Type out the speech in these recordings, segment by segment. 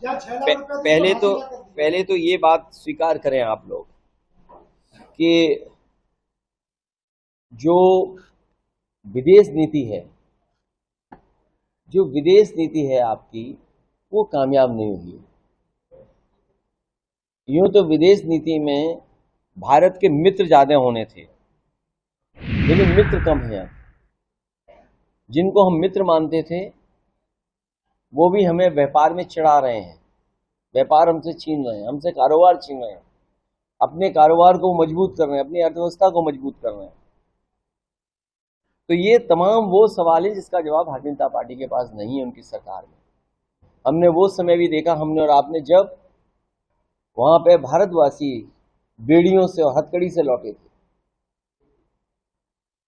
पहले तो ये बात स्वीकार करें आप लोग कि जो विदेश नीति है, आपकी, वो कामयाब नहीं हुई। यूं तो विदेश नीति में भारत के मित्र ज्यादा होने थे, लेकिन मित्र कम हैं। जिनको हम मित्र मानते थे वो भी हमें व्यापार में चिढ़ा रहे हैं, व्यापार हमसे छीन रहे हैं, हमसे कारोबार छीन रहे हैं, अपने कारोबार को मजबूत कर रहे हैं, अपनी अर्थव्यवस्था को मजबूत कर रहे हैं। तो ये तमाम वो सवाल है जिसका जवाब भारतीय जनता पार्टी के पास नहीं है उनकी सरकार में। हमने वो समय भी देखा, हमने और आपने, जब वहां पे भारतवासी बेड़ियों से और हथकड़ी से लौटे थे।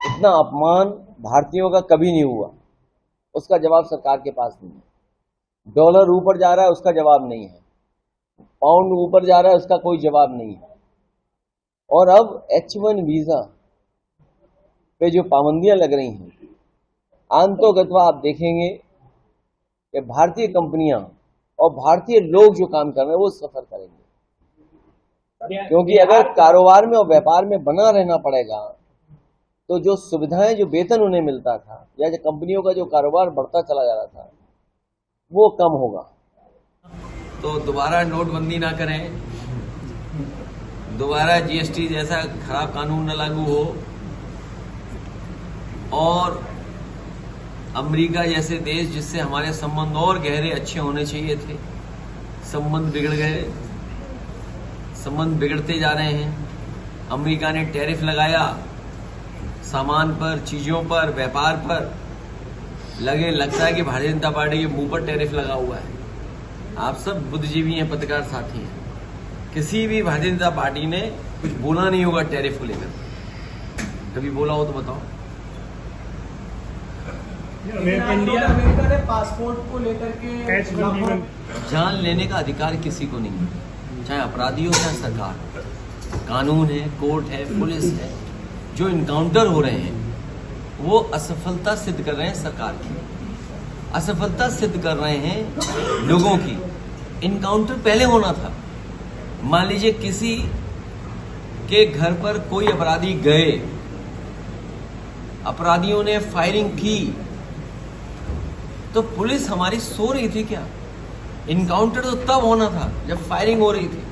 इतना अपमान भारतीयों का कभी नहीं हुआ, उसका जवाब सरकार के पास नहीं है। डॉलर ऊपर जा रहा है, उसका जवाब नहीं है। पाउंड ऊपर जा रहा है, उसका कोई जवाब नहीं है। और अब H1 वीजा पे जो पाबंदियां लग रही हैं, आंतोगत्वा आप देखेंगे कि भारतीय कंपनियां और भारतीय लोग जो काम कर रहे हैं वो सफर करेंगे, क्योंकि अगर कारोबार में और व्यापार में बना रहना पड़ेगा तो जो सुविधाएं, जो वेतन उन्हें मिलता था, या जो कंपनियों का जो कारोबार बढ़ता चला जा रहा था, वो कम होगा। तो दोबारा नोटबंदी ना करें, दोबारा GST जैसा खराब कानून न लागू हो, और अमेरिका जैसे देश जिससे हमारे संबंध और गहरे अच्छे होने चाहिए थे, संबंध बिगड़ गए, संबंध बिगड़ते जा रहे हैं। अमेरिका ने टैरिफ लगाया सामान पर, चीजों पर, व्यापार पर। लगता है कि भारतीय जनता पार्टी के मुंह पर टैरिफ लगा हुआ है। आप सब बुद्धिजीवी हैं, पत्रकार साथी हैं, किसी भी भारतीय जनता पार्टी ने कुछ बोला नहीं होगा टैरिफ को लेकर। कभी बोला हो तो बताओ। अमेरिका ने पासपोर्ट को लेकर के जान लेने का अधिकार किसी को नहीं है, चाहे अपराधी हो चाहे सरकार। कानून है, कोर्ट है, पुलिस है। जो इनकाउंटर हो रहे हैं वो असफलता सिद्ध कर रहे हैं सरकार की, असफलता सिद्ध कर रहे हैं लोगों की। इनकाउंटर पहले होना था। मान लीजिए किसी के घर पर कोई अपराधी गए, अपराधियों ने फायरिंग की, तो पुलिस हमारी सो रही थी क्या? इनकाउंटर तो तब होना था जब फायरिंग हो रही थी।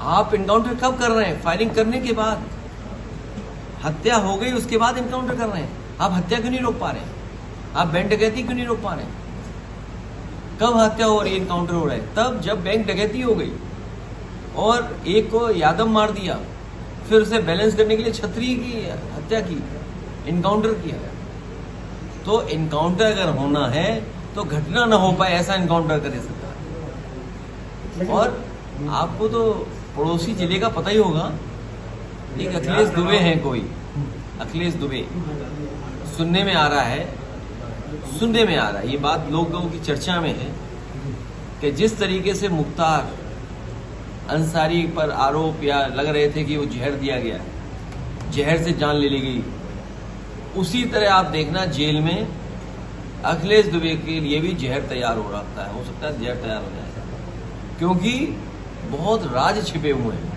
आप इनकाउंटर कब कर रहे हैं? फायरिंग करने के बाद। हत्या हो गई उसके बाद इनकाउंटर कर रहे हैं। आप हत्या क्यों नहीं रोक पा रहे हैं? आप बैंक डकैती क्यों नहीं रोक पा रहे हैं? कब हत्या हो रही है, इनकाउंटर हो रहा है? तब जब बैंक डकैती हो गई और एक को यादव मार दिया, फिर उसे बैलेंस करने के लिए छतरी की हत्या की, इनकाउंटर किया। तो इनकाउंटर अगर होना है तो घटना ना हो पाए ऐसा इनकाउंटर करे सरकार। और आपको तो पड़ोसी जिले का पता ही होगा, एक अखिलेश दुबे हैं, कोई अखिलेश दुबे, सुनने में आ रहा है, ये बात लोगों की चर्चा में है कि जिस तरीके से मुख्तार अंसारी पर आरोप या लग रहे थे कि वो जहर दिया गया, जहर से जान ले ली गई, उसी तरह आप देखना जेल में अखिलेश दुबे के लिए भी जहर तैयार हो रहा है। हो सकता है जहर तैयार हो जाए, क्योंकि बहुत राज छिपे हुए हैं।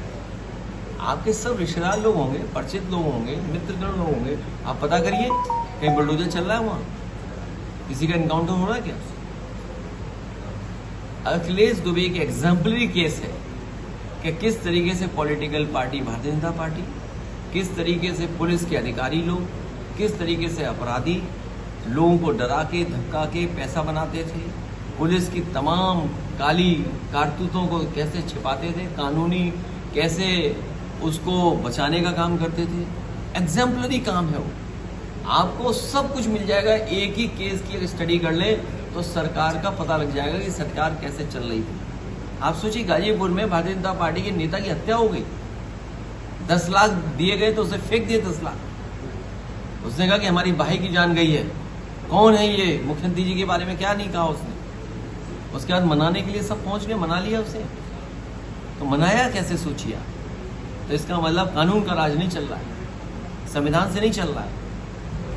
आपके सब रिश्तेदार लोग होंगे, परिचित लोग होंगे, मित्रगण लोग होंगे। आप पता करिए कहीं बुलडोजर चल रहा है, वहां किसी का इनकाउंटर हो रहा है क्या? अखिलेश दुबे एक एग्जाम्पलरी केस है कि किस तरीके से political party Bharatiya Janata party, किस तरीके से पुलिस के अधिकारी लोग, किस तरीके से अपराधी लोगों को डरा के, धक्का के पैसा बनाते थे, पुलिस की तमाम काली कारतूतों को कैसे छिपाते थे, कानूनी कैसे उसको बचाने का काम करते थे। एग्जाम्पलरी काम है वो। आपको सब कुछ मिल जाएगा। एक ही केस की अगर स्टडी कर ले तो सरकार का पता लग जाएगा कि सरकार कैसे चल रही थी। आप सोचिए, गाजीपुर में भारतीय जनता पार्टी के नेता की हत्या हो गई, 10 लाख दिए गए तो उसे फेंक दिए 10 लाख। उसने कहा कि हमारी भाई की जान गई है। कौन है ये? मुख्यमंत्री जी के बारे में क्या नहीं कहा उसने? उसके बाद मनाने के लिए सब पहुंच गए, मना लिया उसे। तो मनाया कैसे, सोचिए। तो इसका मतलब कानून का राज नहीं चल रहा है, संविधान से नहीं चल रहा है।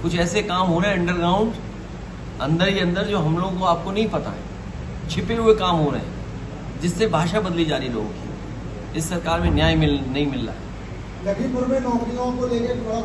कुछ ऐसे काम हो रहे हैं अंडरग्राउंड, अंदर ही अंदर, जो हम लोगों को आपको नहीं पता है। छिपे हुए काम हो रहे हैं, जिससे भाषा बदली जा रही लोगों की। इस सरकार में न्याय नहीं मिल रहा है। लखीमपुर में नौकरियों को लेकर थोड़ा